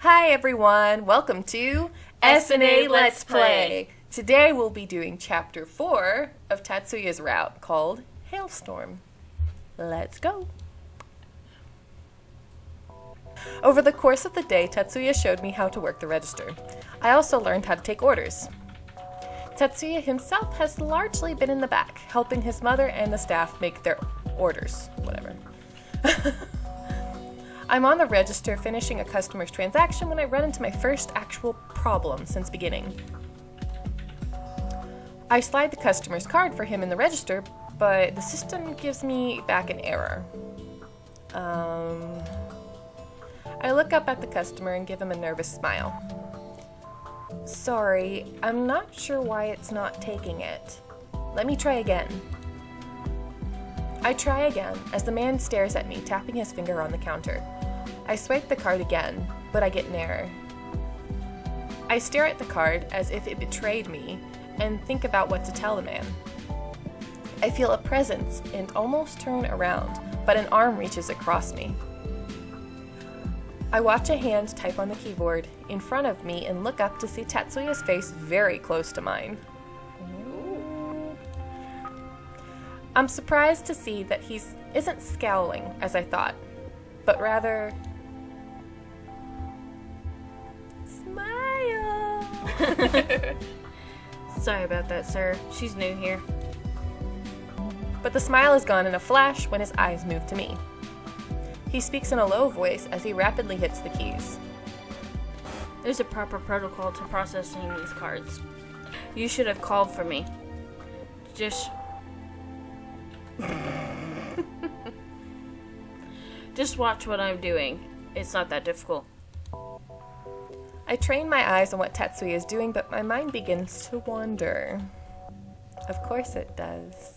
Hi everyone, welcome to S&A Let's Play. Today we'll be doing chapter 4 of Tatsuya's route called Hailstorm. Let's go! Over the course of the day, Tatsuya showed me how to work the register. I also learned how to take orders. Tatsuya himself has largely been in the back, helping his mother and the staff make their orders, whatever. I'm on the register finishing a customer's transaction when I run into my first actual problem since beginning. I slide the customer's card for him in the register, but the system gives me back an error. I look up at the customer and give him a nervous smile. Sorry, I'm not sure why it's not taking it. Let me try again. I try again as the man stares at me, tapping his finger on the counter. I swipe the card again, but I get an error. I stare at the card as if it betrayed me and think about what to tell the man. I feel a presence and almost turn around, but an arm reaches across me. I watch a hand type on the keyboard in front of me and look up to see Tatsuya's face very close to mine. I'm surprised to see that he isn't scowling as I thought, but rather smile. Sorry about that, sir. She's new here. But the smile is gone in a flash when his eyes move to me. He speaks in a low voice as he rapidly hits the keys. There's a proper protocol to processing these cards. You should have called for me. Just watch what I'm doing. It's not that difficult. I train my eyes on what Tatsuya is doing, but my mind begins to wander. Of course it does.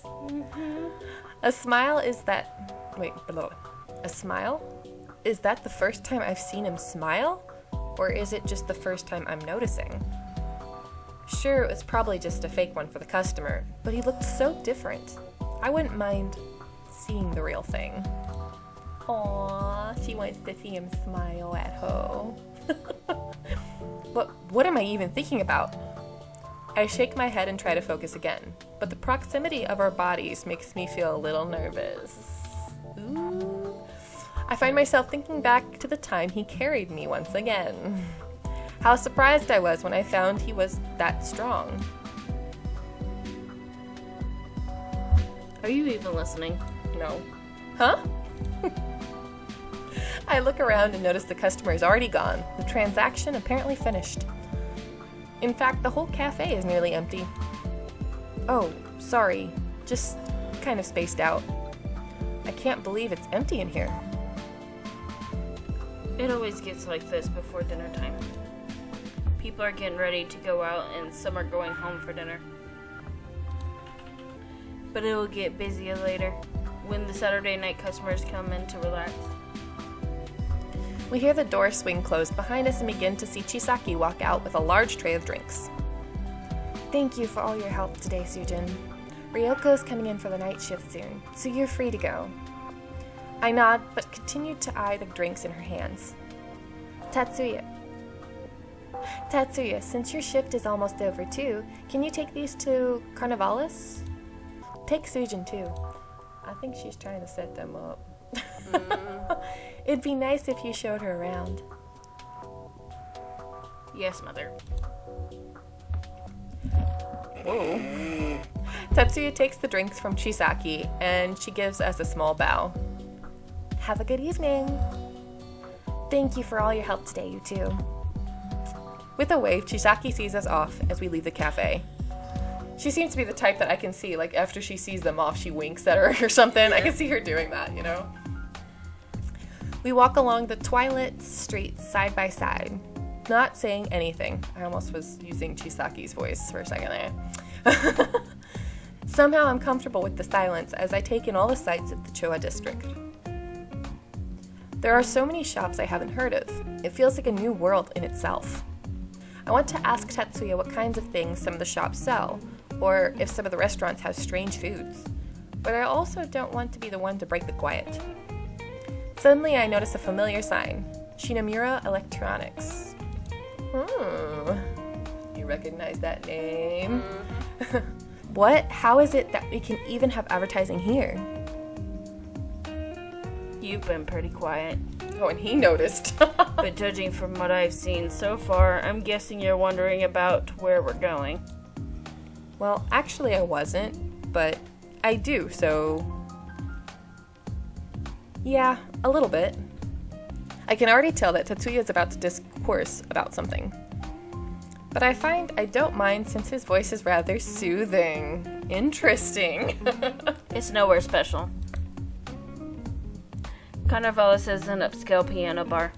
A smile? Is that the first time I've seen him smile? Or is it just the first time I'm noticing? Sure, it was probably just a fake one for the customer, but he looked so different. I wouldn't mind seeing the real thing. Aww, she wants to see him smile at home. What am I even thinking about? I shake my head and try to focus again, but the proximity of our bodies makes me feel a little nervous. Ooh. I find myself thinking back to the time he carried me once again. How surprised I was when I found he was that strong. Are you even listening? No. Huh? I look around and notice the customer is already gone. The transaction apparently finished. In fact, the whole cafe is nearly empty. Oh, sorry. Just kind of spaced out. I can't believe it's empty in here. It always gets like this before dinner time. People are getting ready to go out and some are going home for dinner. But it will get busier later when the Saturday night customers come in to relax. We hear the door swing closed behind us and begin to see Chisaki walk out with a large tray of drinks. Thank you for all your help today, Sujin. Ryoko's coming in for the night shift soon, so you're free to go. I nod, but continue to eye the drinks in her hands. Tatsuya, since your shift is almost over too, can you take these to Carnivalis? Take Sujin too. I think she's trying to set them up. It'd be nice if you showed her around. Yes, Mother. Whoa. Tatsuya takes the drinks from Chisaki, and she gives us a small bow. Have a good evening. Thank you for all your help today, you two. With a wave, Chisaki sees us off as we leave the cafe. She seems to be the type that I can see, like after she sees them off, she winks at her or something. I can see her doing that, you know? We walk along the twilit streets side by side, not saying anything. I almost was using Chisaki's voice for a second there. Somehow I'm comfortable with the silence as I take in all the sights of the Choa district. There are so many shops I haven't heard of. It feels like a new world in itself. I want to ask Tatsuya what kinds of things some of the shops sell, or if some of the restaurants have strange foods. But I also don't want to be the one to break the quiet. Suddenly I notice a familiar sign. Shinomura Electronics. You recognize that name? What? How is it that we can even have advertising here? You've been pretty quiet. Oh, and he noticed. But judging from what I've seen so far, I'm guessing you're wondering about where we're going. Well, actually I wasn't, but I do, so... Yeah, a little bit. I can already tell that Tatsuya is about to discourse about something. But I find I don't mind since his voice is rather soothing. Interesting. It's nowhere special. Carnivalis is an upscale piano bar.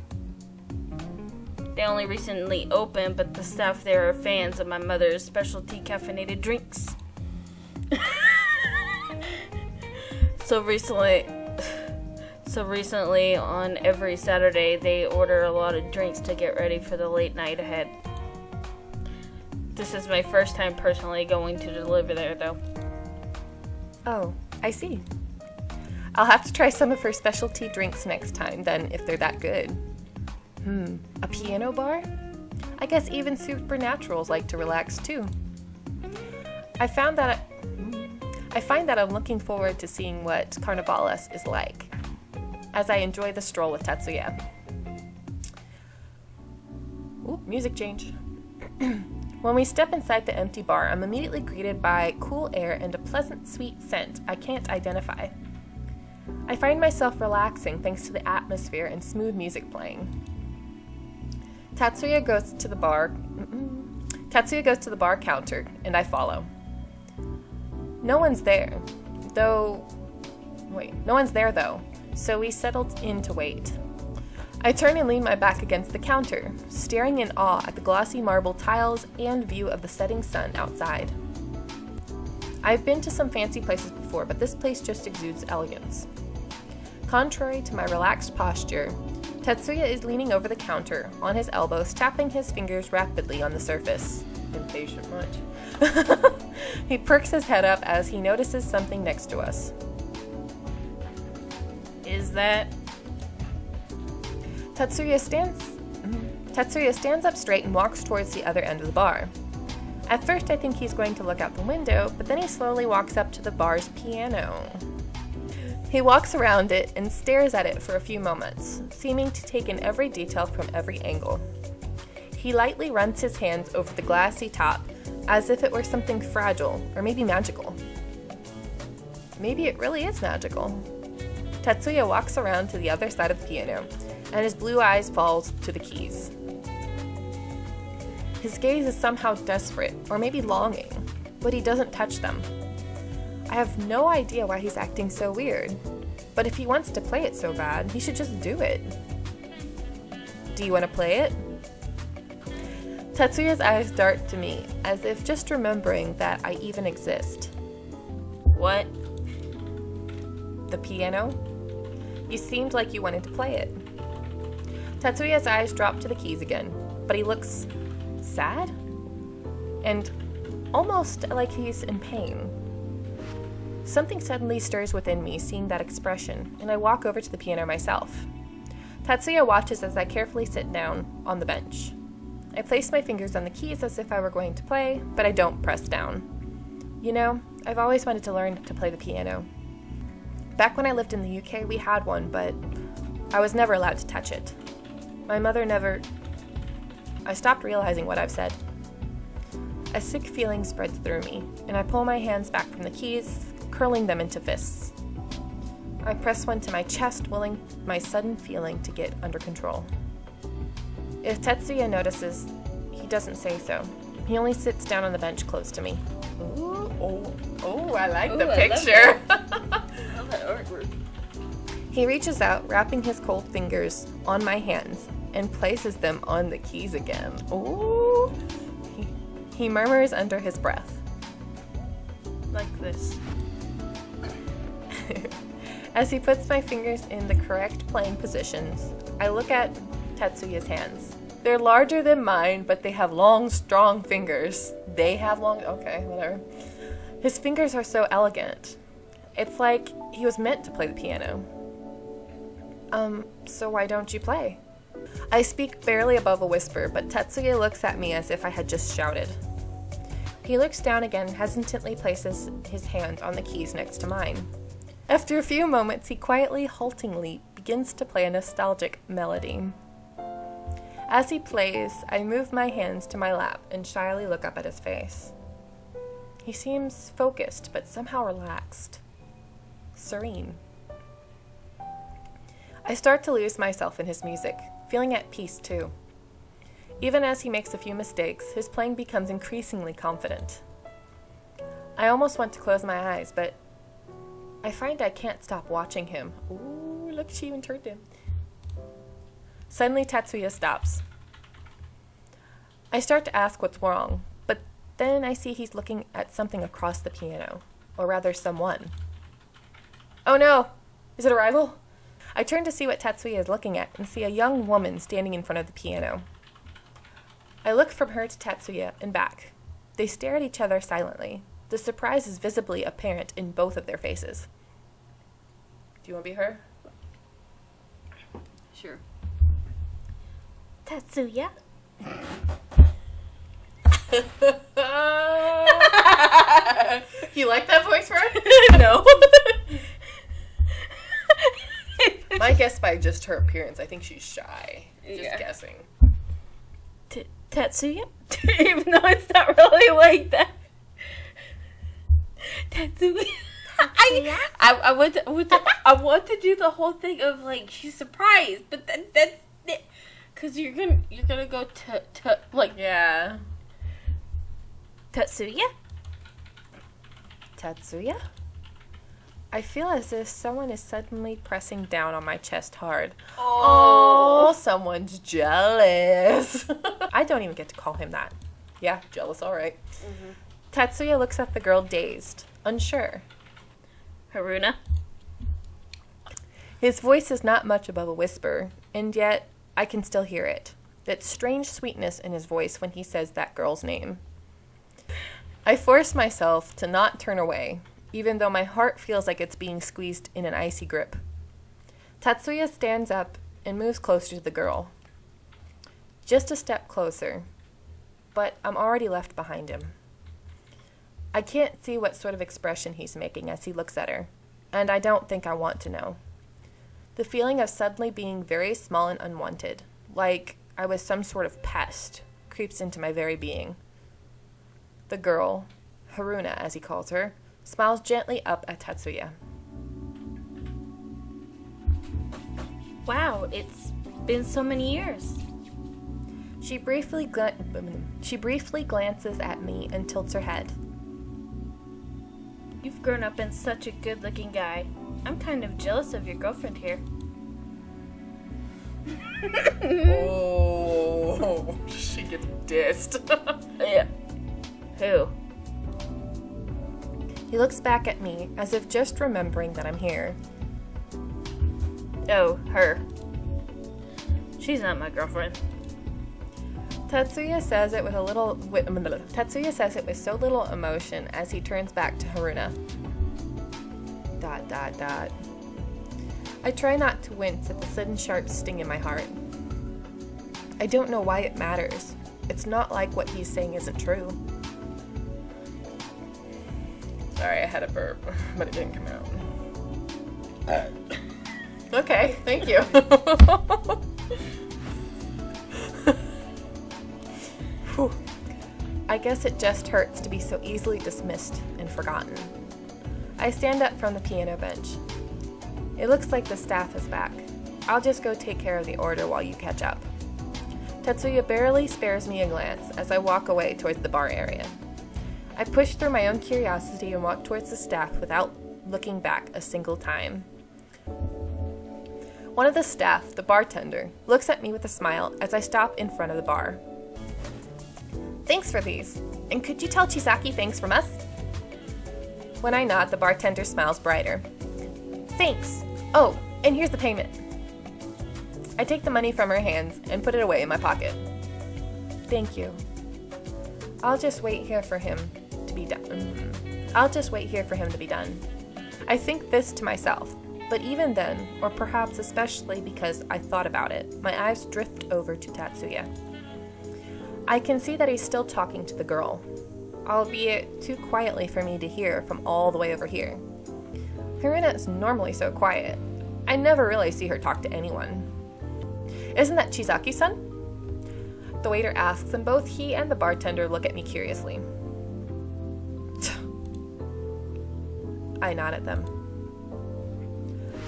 They only recently opened, but the staff there are fans of my mother's specialty caffeinated drinks. So recently, on every Saturday, they order a lot of drinks to get ready for the late night ahead. This is my first time personally going to deliver there, though. Oh, I see. I'll have to try some of her specialty drinks next time, then, if they're that good. A piano bar? I guess even supernaturals like to relax, too. I find that I'm looking forward to seeing what Carnivalis is like, as I enjoy the stroll with Tatsuya. Ooh, music change. When we step inside the empty bar, I'm immediately greeted by cool air and a pleasant, sweet scent I can't identify. I find myself relaxing thanks to the atmosphere and smooth music playing. Tatsuya goes to the bar counter, and I follow. No one's there, though, so we settled in to wait. I turn and lean my back against the counter, staring in awe at the glossy marble tiles and view of the setting sun outside. I've been to some fancy places before, but this place just exudes elegance. Contrary to my relaxed posture, Tatsuya is leaning over the counter, on his elbows, tapping his fingers rapidly on the surface. Impatient much? He perks his head up as he notices something next to us. Is that... Tatsuya stands up straight and walks towards the other end of the bar. At first I think he's going to look out the window, but then he slowly walks up to the bar's piano. He walks around it and stares at it for a few moments, seeming to take in every detail from every angle. He lightly runs his hands over the glassy top, as if it were something fragile, or maybe magical. Maybe it really is magical. Tatsuya walks around to the other side of the piano, and his blue eyes fall to the keys. His gaze is somehow desperate, or maybe longing, but he doesn't touch them. I have no idea why he's acting so weird, but if he wants to play it so bad, he should just do it. Do you want to play it? Tatsuya's eyes dart to me, as if just remembering that I even exist. What? The piano? You seemed like you wanted to play it. Tatsuya's eyes drop to the keys again, but he looks sad? And almost like he's in pain. Something suddenly stirs within me seeing that expression, and I walk over to the piano myself. Tatsuya watches as I carefully sit down on the bench. I place my fingers on the keys as if I were going to play, but I don't press down. You know, I've always wanted to learn to play the piano. Back when I lived in the UK, we had one, but I was never allowed to touch it. My mother never... I stopped realizing what I've said. A sick feeling spreads through me, and I pull my hands back from the keys, curling them into fists. I press one to my chest, willing my sudden feeling to get under control. If Tatsuya notices, he doesn't say so. He only sits down on the bench close to me. Ooh, I like the picture. I love that artwork. He reaches out, wrapping his cold fingers on my hands, and places them on the keys again. Ooh! He murmurs under his breath. Like this. As he puts my fingers in the correct playing positions, I look at Tatsuya's hands. They're larger than mine, but they have long, strong fingers. Okay, whatever. His fingers are so elegant. It's like he was meant to play the piano. So why don't you play? I speak barely above a whisper, but Tatsuya looks at me as if I had just shouted. He looks down again, hesitantly places his hand on the keys next to mine. After a few moments, he quietly, haltingly begins to play a nostalgic melody. As he plays, I move my hands to my lap and shyly look up at his face. He seems focused, but somehow relaxed. Serene. I start to lose myself in his music, feeling at peace too. Even as he makes a few mistakes, his playing becomes increasingly confident. I almost want to close my eyes, but I find I can't stop watching him. Ooh, look, she even turned him. Suddenly, Tatsuya stops. I start to ask what's wrong, but then I see he's looking at something across the piano, or rather someone. Oh no! Is it a rival? I turn to see what Tatsuya is looking at and see a young woman standing in front of the piano. I look from her to Tatsuya and back. They stare at each other silently. The surprise is visibly apparent in both of their faces. Do you want to be her? Sure. Tatsuya? You like that voice, Fred? No. My guess by just her appearance, I think she's shy. Just guessing. Tatsuya? Even though it's not really like that. Tatsuya. I want to do the whole thing of like she's surprised, but that's it. Cause you're gonna go to like Yeah. Tatsuya? Tatsuya? I feel as if someone is suddenly pressing down on my chest hard. Oh, someone's jealous. I don't even get to call him that. Yeah, jealous, all right. Mm-hmm. Tatsuya looks at the girl dazed, unsure. Haruna? His voice is not much above a whisper, and yet I can still hear it. That strange sweetness in his voice when he says that girl's name. I force myself to not turn away, even though my heart feels like it's being squeezed in an icy grip. Tatsuya stands up and moves closer to the girl. Just a step closer, but I'm already left behind him. I can't see what sort of expression he's making as he looks at her, and I don't think I want to know. The feeling of suddenly being very small and unwanted, like I was some sort of pest, creeps into my very being. The girl, Haruna as he calls her, smiles gently up at Tatsuya. Wow, it's been so many years. She briefly glances at me and tilts her head. You've grown up in such a good-looking guy. I'm kind of jealous of your girlfriend here. Oh, she gets dissed. Yeah. Who? He looks back at me as if just remembering that I'm here. Oh, her. She's not my girlfriend. Tatsuya says it with so little emotion as he turns back to Haruna. ... I try not to wince at the sudden sharp sting in my heart. I don't know why it matters. It's not like what he's saying isn't true. Sorry, I had a burp, but it didn't come out. Okay, thank you. Whew. I guess it just hurts to be so easily dismissed and forgotten. I stand up from the piano bench. It looks like the staff is back. I'll just go take care of the order while you catch up. Tatsuya barely spares me a glance as I walk away towards the bar area. I push through my own curiosity and walk towards the staff without looking back a single time. One of the staff, the bartender, looks at me with a smile as I stop in front of the bar. Thanks for these. And could you tell Chisaki thanks from us? When I nod, the bartender smiles brighter. Thanks. Oh, and here's the payment. I take the money from her hands and put it away in my pocket. Thank you. I'll just wait here for him to be done. I think this to myself. But even then, or perhaps especially because I thought about it, my eyes drift over to Tatsuya. I can see that he's still talking to the girl, albeit too quietly for me to hear from all the way over here. Haruna is normally so quiet. I never really see her talk to anyone. Isn't that Chisaki-san? The waiter asks, and both he and the bartender look at me curiously. I nod at them.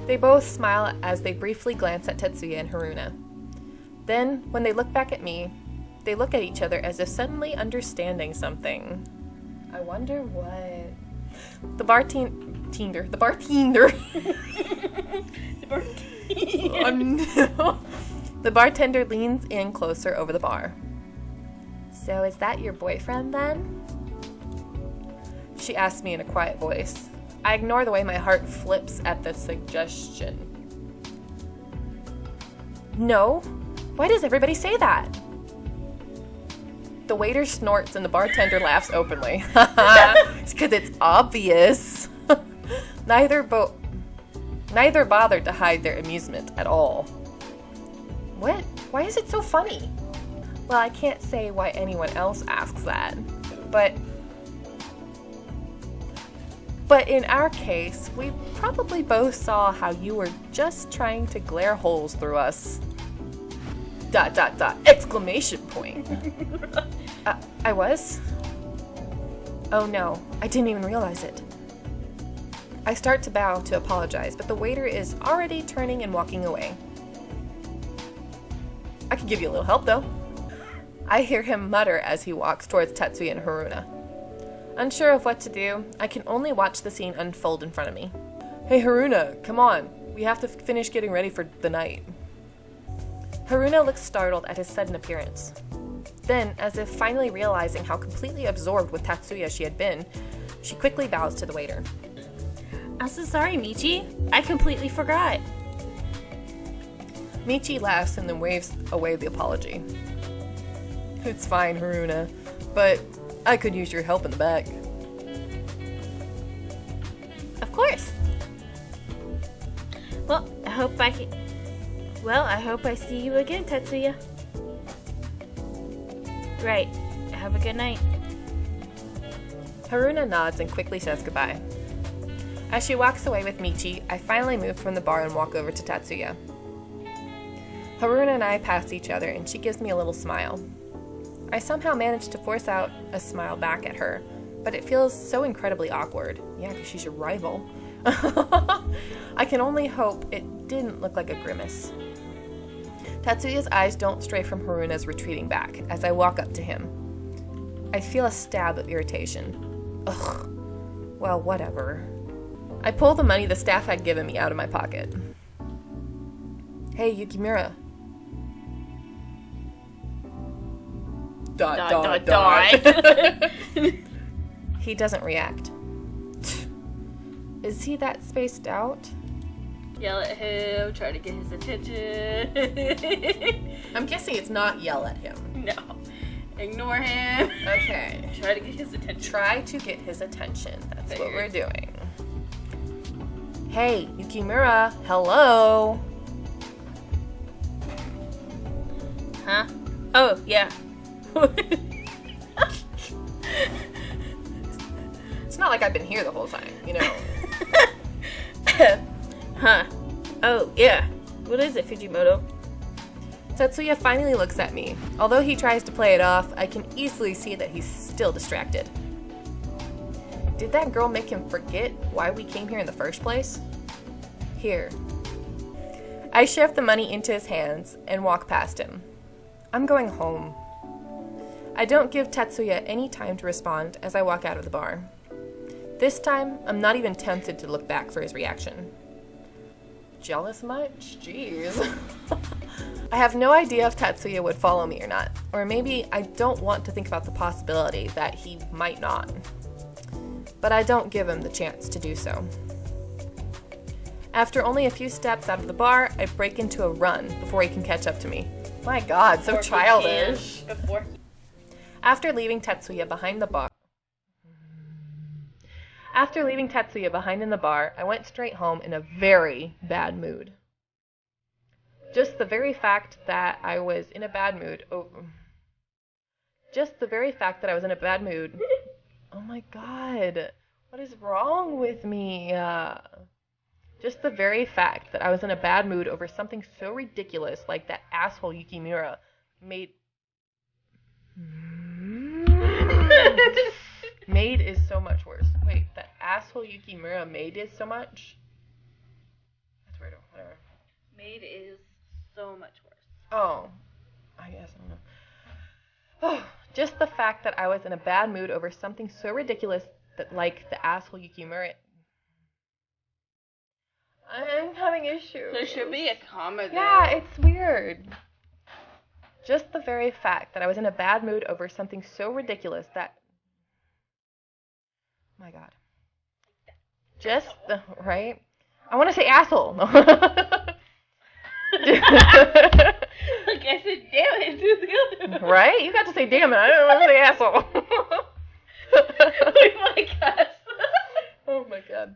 They both smile as they briefly glance at Tatsuya and Haruna. Then, when they look back at me, they look at each other as if suddenly understanding something. I wonder what... The bartender. Oh no. The bartender leans in closer over the bar. So is that your boyfriend then? She asks me in a quiet voice. I ignore the way my heart flips at the suggestion. No. Why does everybody say that? The waiter snorts and the bartender laughs openly. It's because it's obvious. Neither bothered to hide their amusement at all. What? Why is it so funny? Well, I can't say why anyone else asks that, but in our case, we probably both saw how you were just trying to glare holes through us. ... Exclamation point. I was? Oh no, I didn't even realize it. I start to bow to apologize, but the waiter is already turning and walking away. I could give you a little help, though. I hear him mutter as he walks towards Tatsuya and Haruna. Unsure of what to do, I can only watch the scene unfold in front of me. Hey Haruna, come on. We have to finish getting ready for the night. Haruna looks startled at his sudden appearance. Then, as if finally realizing how completely absorbed with Tatsuya she had been, she quickly bows to the waiter. I'm so sorry, Michi. I completely forgot. Michi laughs and then waves away the apology. It's fine, Haruna, but I could use your help in the back. Of course. Well, I hope I see you again, Tatsuya. Right. Have a good night. Haruna nods and quickly says goodbye. As she walks away with Michi, I finally move from the bar and walk over to Tatsuya. Haruna and I pass each other and she gives me a little smile. I somehow manage to force out a smile back at her, but it feels so incredibly awkward. Yeah, because she's your rival. I can only hope it didn't look like a grimace. Tatsuya's eyes don't stray from Haruna's retreating back as I walk up to him. I feel a stab of irritation. Ugh. Well, whatever. I pull the money the staff had given me out of my pocket. Hey, Yukimura. He doesn't react. Is he that spaced out? Yell at him, try to get his attention. I'm guessing it's not yell at him. No. Ignore him. Okay. Try to get his attention. Try to get his attention. That's what we're doing. Hey, Yukimura, hello. Huh? Oh, yeah. It's not like I've been here the whole time, you know. Huh. Oh, yeah. What is it, Fujimoto? Tatsuya finally looks at me. Although he tries to play it off, I can easily see that he's still distracted. Did that girl make him forget why we came here in the first place? Here. I shove the money into his hands and walk past him. I'm going home. I don't give Tatsuya any time to respond as I walk out of the bar. This time, I'm not even tempted to look back for his reaction. Jealous much? Jeez. I have no idea if Tatsuya would follow me or not, or maybe I don't want to think about the possibility that he might not. But I don't give him the chance to do so. After only a few steps out of the bar, I break into a run before he can catch up to me. My God, so childish. After leaving Tatsuya behind the bar, After leaving Tatsuya behind in the bar, I went straight home in a very bad mood. Just the very fact that I was in a bad mood. Just the very fact that I was in a bad mood. Oh my god. What is wrong with me? Just the very fact that I was in a bad mood over something so ridiculous like that asshole Yukimura made... Made is so much worse. Wait, that asshole Yukimura made is so much? That's weird. Whatever. Made is so much worse. Oh. I guess I don't know. Oh, just the fact that I was in a bad mood over something so ridiculous that, like, the asshole Yukimura... I'm having issues. There should be a comma there. Yeah, it's weird. Just the very fact that I was in a bad mood over something so ridiculous that... Oh my god. Just the... Right? I want to say asshole. Like I said, damn it. Do the other one. Right? You got to say damn it. I don't want to say asshole. Oh my god. Oh my god.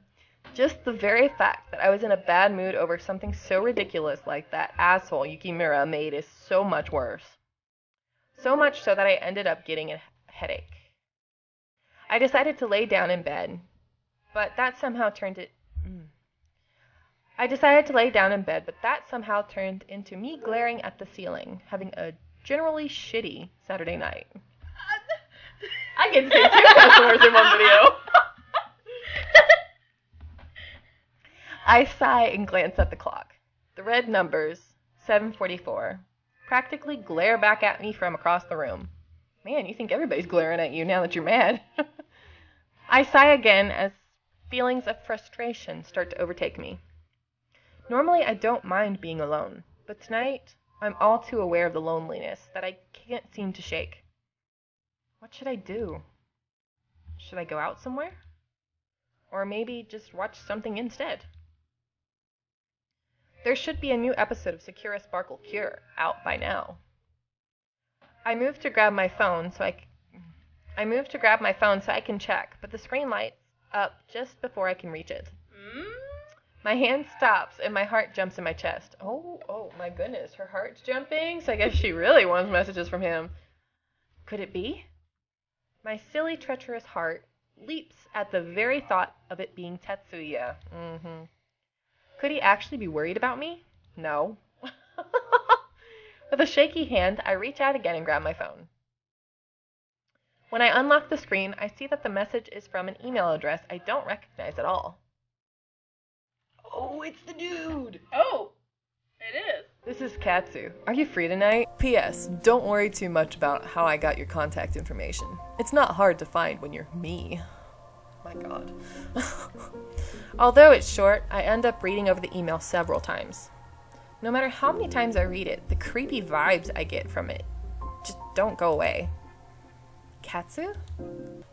Just the very fact that I was in a bad mood over something so ridiculous like that asshole Yukimura made is so much worse. So much so that I ended up getting a headache. I decided to lay down in bed, but that somehow turned it... I decided to lay down in bed, but that somehow turned into me glaring at the ceiling, having a generally shitty Saturday night. I get to say 2 customers in one video. I sigh and glance at the clock. The red numbers, 7:44, practically glare back at me from across the room. Man, you think everybody's glaring at you now that you're mad. I sigh again as feelings of frustration start to overtake me. Normally, I don't mind being alone, but tonight, I'm all too aware of the loneliness that I can't seem to shake. What should I do? Should I go out somewhere? Or maybe just watch something instead? There should be a new episode of Sakura Sparkle Cure out by now. I move to grab my phone so I can check, but the screen lights up just before I can reach it. My hand stops and my heart jumps in my chest. Oh my goodness, her heart's jumping, so I guess she really wants messages from him. Could it be? My silly, treacherous heart leaps at the very thought of it being Tatsuya. Could he actually be worried about me? No. With a shaky hand, I reach out again and grab my phone. When I unlock the screen, I see that the message is from an email address I don't recognize at all. Oh, it's the dude! Oh, it is. This is Katsu. Are you free tonight? P.S. Don't worry too much about how I got your contact information. It's not hard to find when you're me. My god. Although it's short, I end up reading over the email several times. No matter how many times I read it, the creepy vibes I get from it just don't go away. Katsu?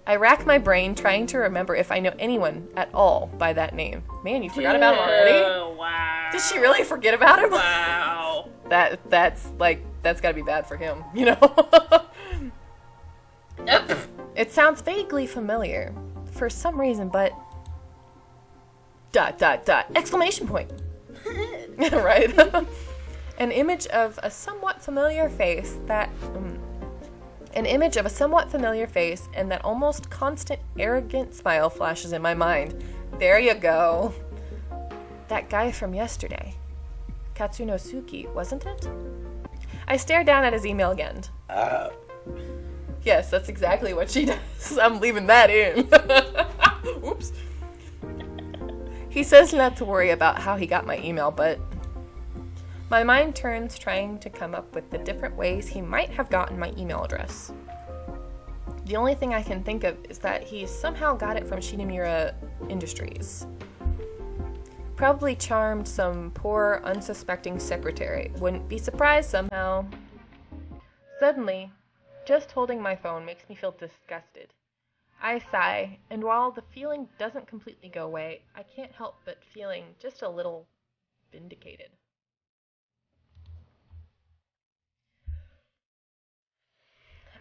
I rack my brain trying to remember if I know anyone at all by that name. Man, you forgot about him already? Oh, wow. Did she really forget about him? Wow. That's gotta be bad for him, you know? It sounds vaguely familiar for some reason, but... ... exclamation point! Right? An image of a somewhat familiar face and that almost constant arrogant smile flashes in my mind. There you go. That guy from yesterday. Katsunosuke, wasn't it? I stare down at his email again. Yes, that's exactly what she does. I'm leaving that in. Oops. He says not to worry about how he got my email, but my mind turns trying to come up with the different ways he might have gotten my email address. The only thing I can think of is that he somehow got it from Shinomura Industries. Probably charmed some poor, unsuspecting secretary. Wouldn't be surprised somehow. Suddenly, just holding my phone makes me feel disgusted. I sigh, and while the feeling doesn't completely go away, I can't help but feeling just a little vindicated.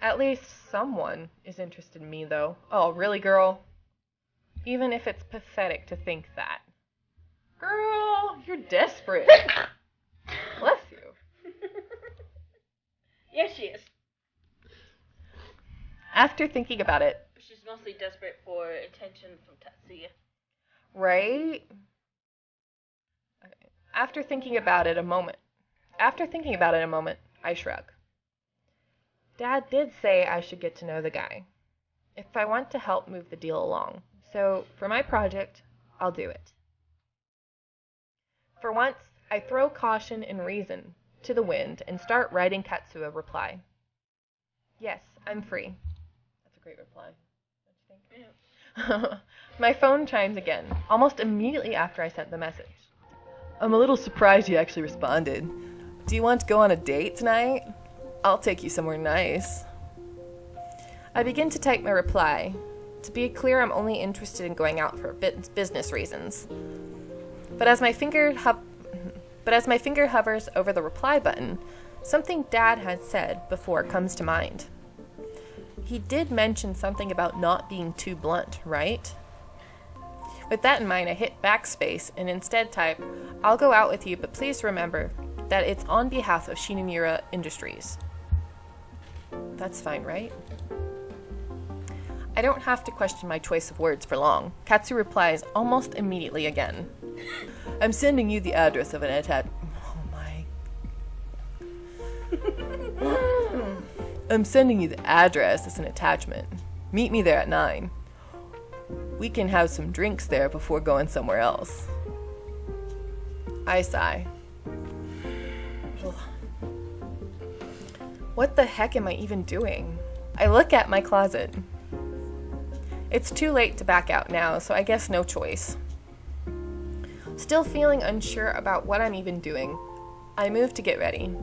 At least someone is interested in me, though. Oh, really, girl? even if it's pathetic to think that. Girl, you're desperate. Bless you. Yes, she is. After thinking about it, She's mostly desperate for attention from Tatsuya. right? Okay. After thinking about it a moment, I shrug. Dad did say I should get to know the guy if I want to help move the deal along. So, for my project, I'll do it. For once, I throw caution and reason to the wind and start writing Tatsuya a reply. Yes, I'm free. That's a great reply. Don't you think? Yeah. My phone chimes again, almost immediately after I sent the message. I'm a little surprised you actually responded. Do you want to go on a date tonight? I'll take you somewhere nice. I begin to type my reply. To be clear, I'm only interested in going out for business reasons. But as my finger hovers over the reply button, something Dad had said before comes to mind. He did mention something about not being too blunt, right? With that in mind, I hit backspace and instead type, I'll go out with you, but please remember that it's on behalf of Shinomura Industries. That's fine, right? I don't have to question my choice of words for long. Katsu replies almost immediately again. I'm sending you the address of an I'm sending you the address as an attachment. Meet me there at 9. We can have some drinks there before going somewhere else. I sigh. Ugh. What the heck am I even doing? I look at my closet. It's too late to back out now, so I guess no choice. Still feeling unsure about what I'm even doing, I move to get ready.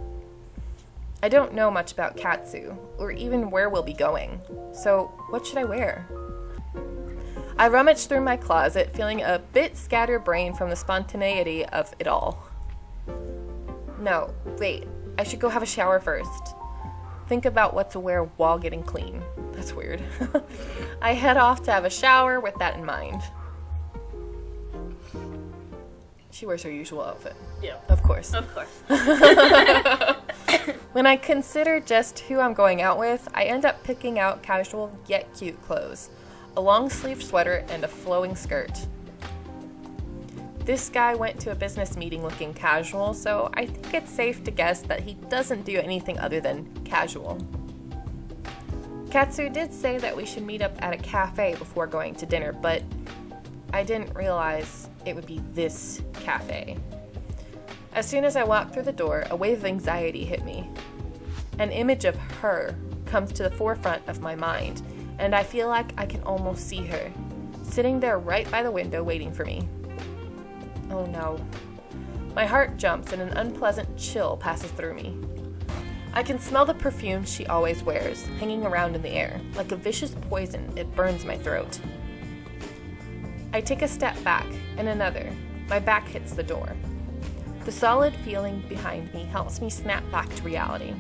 I don't know much about Katsu, or even where we'll be going, so what should I wear? I rummage through my closet, feeling a bit scatterbrained from the spontaneity of it all. No, wait, I should go have a shower first. Think about what to wear while getting clean. That's weird. I head off to have a shower with that in mind. She wears her usual outfit. Yeah. Of course. Of course. When I consider just who I'm going out with, I end up picking out casual yet cute clothes. A long-sleeved sweater and a flowing skirt. This guy went to a business meeting looking casual, so I think it's safe to guess that he doesn't do anything other than casual. Katsu did say that we should meet up at a cafe before going to dinner, but I didn't realize it would be this cafe. As soon as I walked through the door, a wave of anxiety hit me. An image of her comes to the forefront of my mind, and I feel like I can almost see her, sitting there right by the window waiting for me. Oh no. My heart jumps and an unpleasant chill passes through me. I can smell the perfume she always wears, hanging around in the air. Like a vicious poison, it burns my throat. I take a step back, and another. My back hits the door. The solid feeling behind me helps me snap back to reality.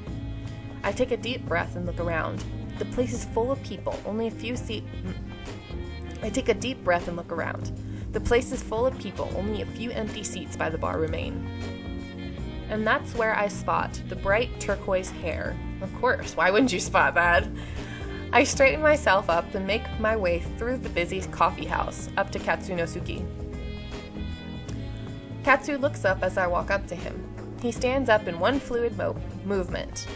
I take a deep breath and look around. The place is full of people, only a few seats. I take a deep breath and look around. The place is full of people, only a few empty seats by the bar remain. And that's where I spot the bright turquoise hair. Of course, why wouldn't you spot that? I straighten myself up and make my way through the busy coffee house, up to Katsunosuke. Katsu looks up as I walk up to him. He stands up in one fluid movement,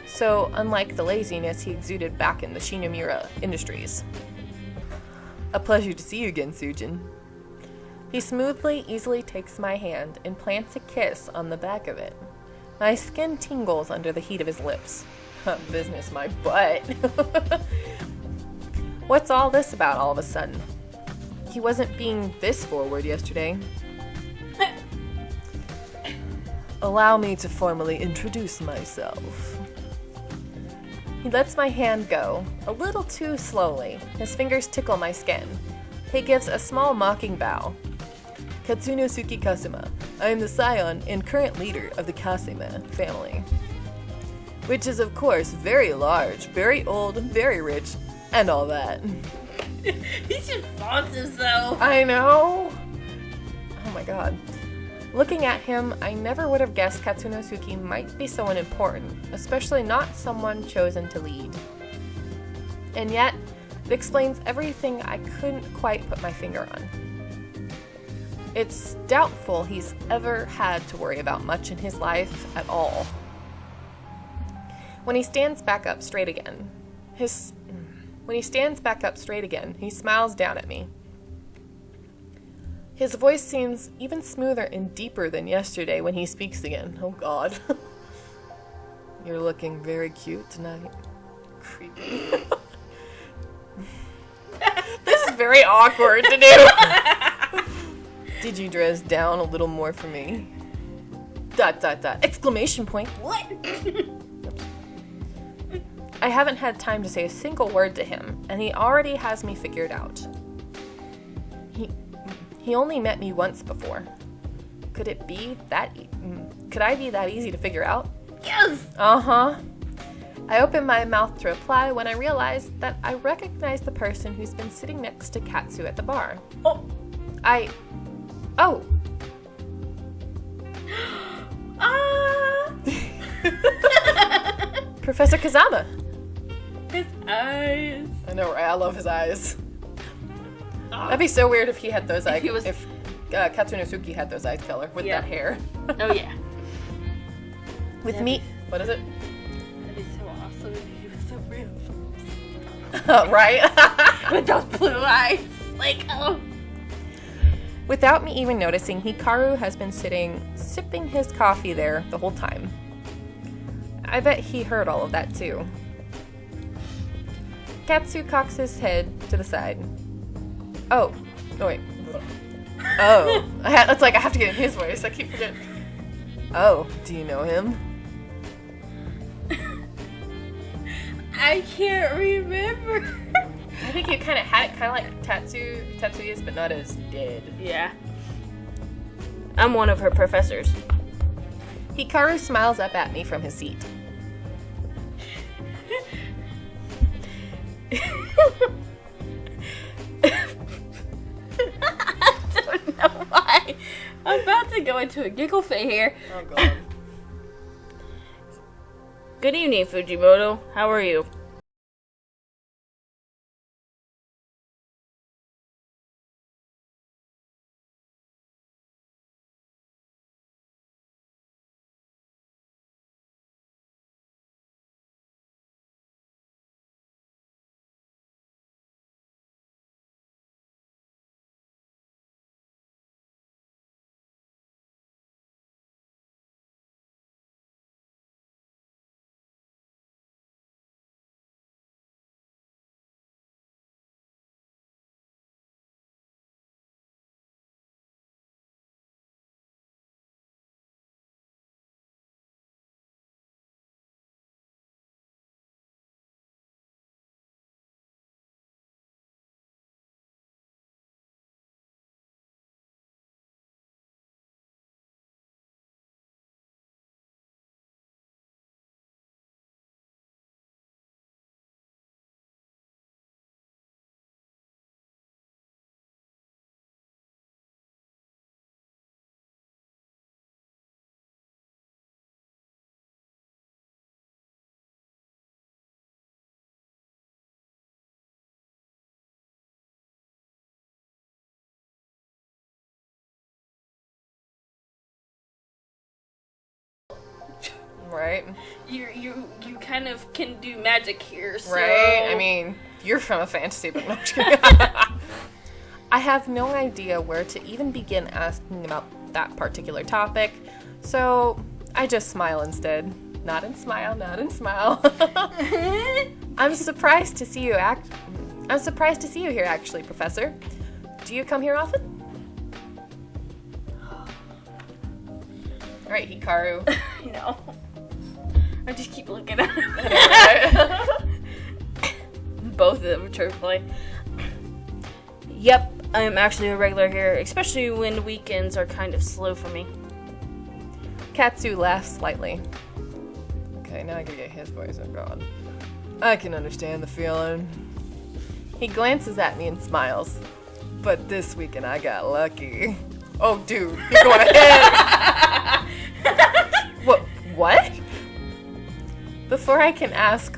so unlike the laziness he exuded back in the Shinomura Industries. A pleasure to see you again, Sujin. He smoothly, easily takes my hand and plants a kiss on the back of it. My skin tingles under the heat of his lips. Business my butt. What's all this about all of a sudden? He wasn't being this forward yesterday. Allow me to formally introduce myself. He lets my hand go, a little too slowly. His fingers tickle my skin. He gives a small mocking bow. Katsunosuke Kasuma. I am the scion and current leader of the Kasuma family. Which is, of course, very large, very old, very rich, and all that. He just vaunts himself. I know. Oh my god. Looking at him, I never would have guessed Katsunosuke might be someone important, especially not someone chosen to lead. And yet, it explains everything I couldn't quite put my finger on. It's doubtful he's ever had to worry about much in his life at all. When he stands back up straight again, he smiles down at me. His voice seems even smoother and deeper than yesterday when he speaks again. Oh god. You're looking very cute tonight. Creepy. This is very awkward to do. Did you dress down a little more for me? ... Exclamation point. What? I haven't had time to say a single word to him, and he already has me figured out. He only met me once before. Could I be that easy to figure out? Yes! Uh-huh. I opened my mouth to reply when I realized that I recognized the person who's been sitting next to Katsu at the bar. Oh. Oh. Professor Kazama. His eyes. I know, right? I love his eyes. That'd be so weird if he had those eyes. If Katsunosuke had those eyes color with that hair. Oh yeah. With me, what is it? That'd be so awesome if he was so real. Right? With those blue eyes. Like, oh. Without me even noticing, Hikaru has been sipping his coffee there the whole time. I bet he heard all of that too. Katsu cocks his head to the side. Oh, no wait. Oh, it's like I have to get in his voice. I keep forgetting. Oh, do you know him? I can't remember. I think you kind of had it, kind of like Tatsuya's, but not as dead. Yeah. I'm one of her professors. Hikaru smiles up at me from his seat. I don't know why. I'm about to go into a giggle fit here. Oh god. Good evening, Fujimoto. How are you? Right? You kind of can do magic here, so... Right? I mean, you're from a fantasy, but no, I'm just kidding. I have no idea where to even begin asking about that particular topic, so I just smile instead. Nod and smile, nod and smile. I'm surprised to see you here, actually, Professor. Do you come here often? All right, Hikaru. No. I just keep looking at him. Both of them truthfully. Yep, I am actually a regular here, especially when weekends are kind of slow for me. Katsu laughs slightly. Okay, now I gotta get his voice. Oh god. I can understand the feeling. He glances at me and smiles. But this weekend I got lucky. Oh, dude, you're going ahead. What? Before I can ask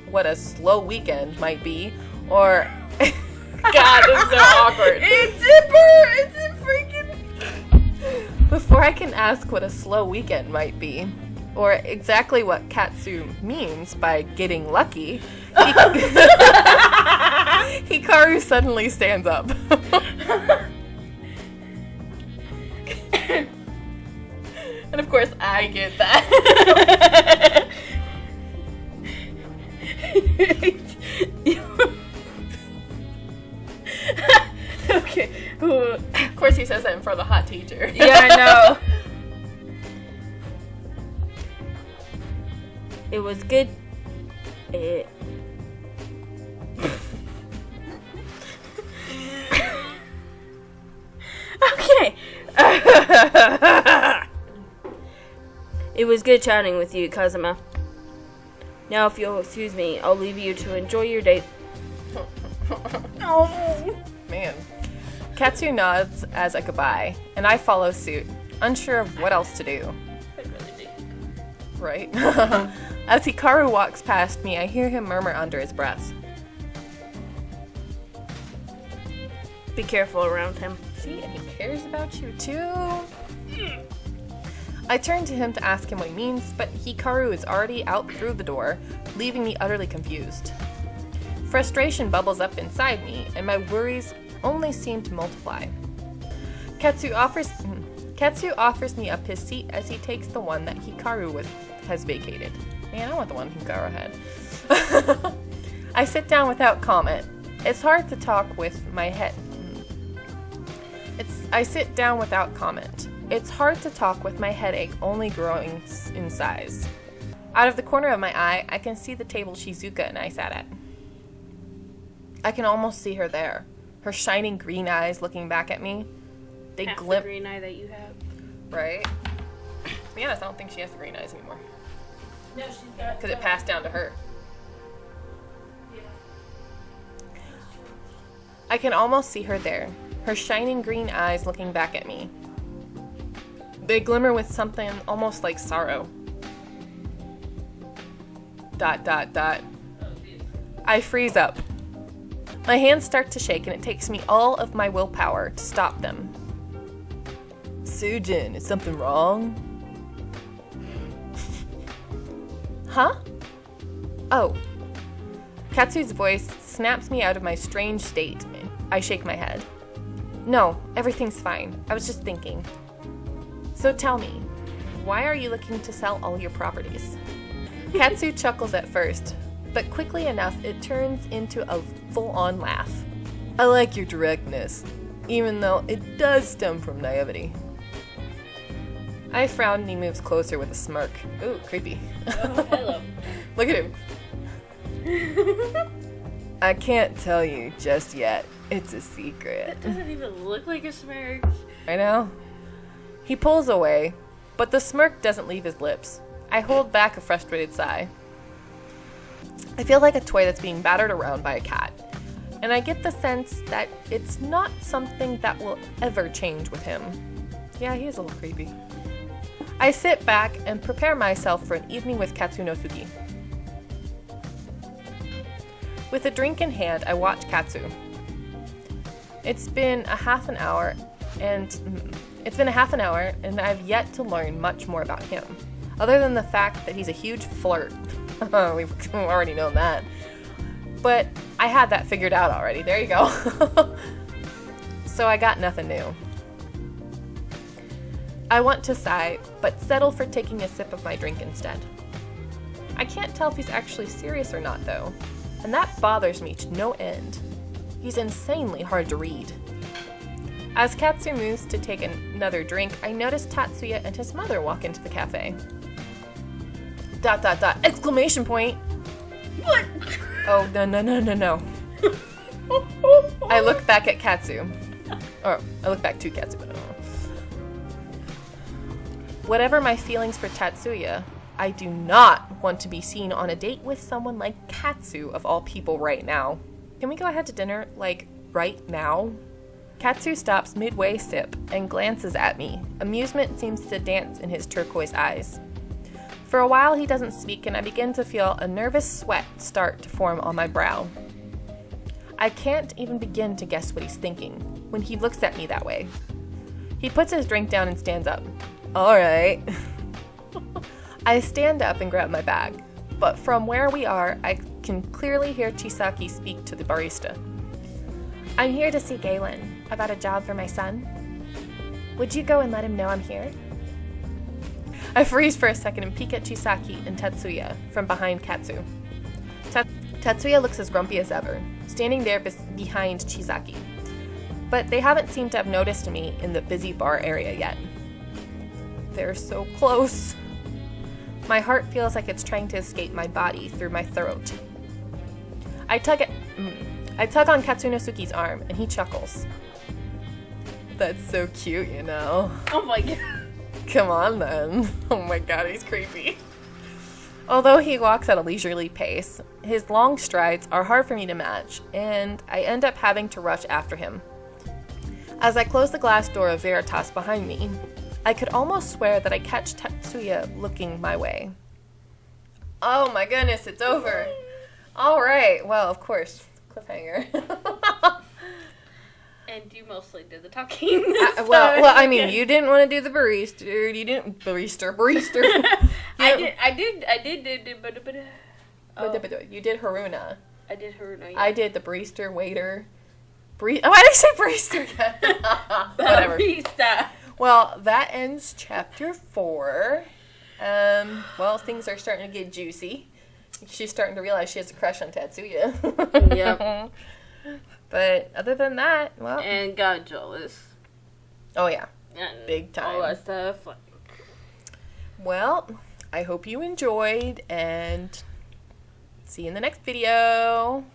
what a slow weekend might be, or God, this is so awkward. It's a freaking. Before I can ask what a slow weekend might be, or exactly what Katsu means by getting lucky, Hikaru suddenly stands up. And of course, I get that. Okay. Of course, he says that in front of the hot teacher. Yeah, I know. It was good. Okay. It was good chatting with you, Kazuma. Now, if you'll excuse me, I'll leave you to enjoy your date. Oh, man. Katsu nods as a goodbye, and I follow suit, unsure of what else to do. Right? As Hikaru walks past me, I hear him murmur under his breath. Be careful around him. See, and he cares about you too. I turn to him to ask him what he means, but Hikaru is already out through the door, leaving me utterly confused. Frustration bubbles up inside me, and my worries only seem to multiply. Katsu offers me up his seat as he takes the one that Hikaru has vacated. Man, I want the one Hikaru had. I sit down without comment. It's hard to talk with my head. I sit down without comment. It's hard to talk with my headache only growing in size. Out of the corner of my eye, I can see the table Shizuka and I sat at. I can almost see her there, her shining green eyes looking back at me. They the green eye that you have. Right? To be honest, I don't think she has the green eyes anymore. No, she's got. Because it passed down to her. Yeah. I can almost see her there, her shining green eyes looking back at me. They glimmer with something almost like sorrow. ... I freeze up. My hands start to shake and it takes me all of my willpower to stop them. Sujin, is something wrong? Huh? Oh. Katsu's voice snaps me out of my strange state. I shake my head. No, everything's fine. I was just thinking. So tell me, why are you looking to sell all your properties? Katsu chuckles at first, but quickly enough it turns into a full-on laugh. I like your directness, even though it does stem from naivety. I frown and he moves closer with a smirk. Ooh, creepy. Oh, hello. Look at him. I can't tell you just yet. It's a secret. That doesn't even look like a smirk. I know. He pulls away, but the smirk doesn't leave his lips. I hold back a frustrated sigh. I feel like a toy that's being battered around by a cat, and I get the sense that it's not something that will ever change with him. Yeah, he is a little creepy. I sit back and prepare myself for an evening with Katsunosuke. With a drink in hand, I watch Katsu. It's been a half an hour, and I've yet to learn much more about him, other than the fact that he's a huge flirt. We've already known that. But I had that figured out already. There you go. So I got nothing new. I want to sigh, but settle for taking a sip of my drink instead. I can't tell if he's actually serious or not, though, and that bothers me to no end. He's insanely hard to read. As Katsu moves to take another drink, I notice Tatsuya and his mother walk into the cafe. ... Exclamation point! What? Oh, no. I look back at Katsu. Or, I look back to Katsu, but I don't know. Whatever my feelings for Tatsuya, I do not want to be seen on a date with someone like Katsu, of all people, right now. Can we go ahead to dinner, like, right now? Katsu stops midway sip and glances at me. Amusement seems to dance in his turquoise eyes. For a while he doesn't speak, and I begin to feel a nervous sweat start to form on my brow. I can't even begin to guess what he's thinking when he looks at me that way. He puts his drink down and stands up. All right. I stand up and grab my bag, but from where we are, I can clearly hear Chisaki speak to the barista. I'm here to see Galen about a job for my son. Would you go and let him know I'm here? I freeze for a second and peek at Chisaki and Tatsuya from behind Katsu. Tatsuya looks as grumpy as ever, standing there behind Chisaki. But they haven't seemed to have noticed me in the busy bar area yet. They're so close. My heart feels like it's trying to escape my body through my throat. I tug on Katsunosuke's arm, and he chuckles. That's so cute, you know. Oh my god. Come on, then. Oh my god, he's creepy. Although he walks at a leisurely pace, his long strides are hard for me to match, and I end up having to rush after him. As I close the glass door of Veritas behind me, I could almost swear that I catch Tatsuya looking my way. Oh my goodness, it's over. Alright, well, of course. Cliffhanger. And you mostly did the talking. Well, I mean, you didn't want to do the barista. You didn't... Barista. I did. You did Haruna. I did Haruna, yeah. I did the barista, waiter. Why did I say barista again? Whatever. Barista. Well, that ends chapter 4. Well, things are starting to get juicy. She's starting to realize she has a crush on Tatsuya. Yep. But other than that, well... And got jealous. Oh, yeah. And big time. all that stuff. Well, I hope you enjoyed, and see you in the next video.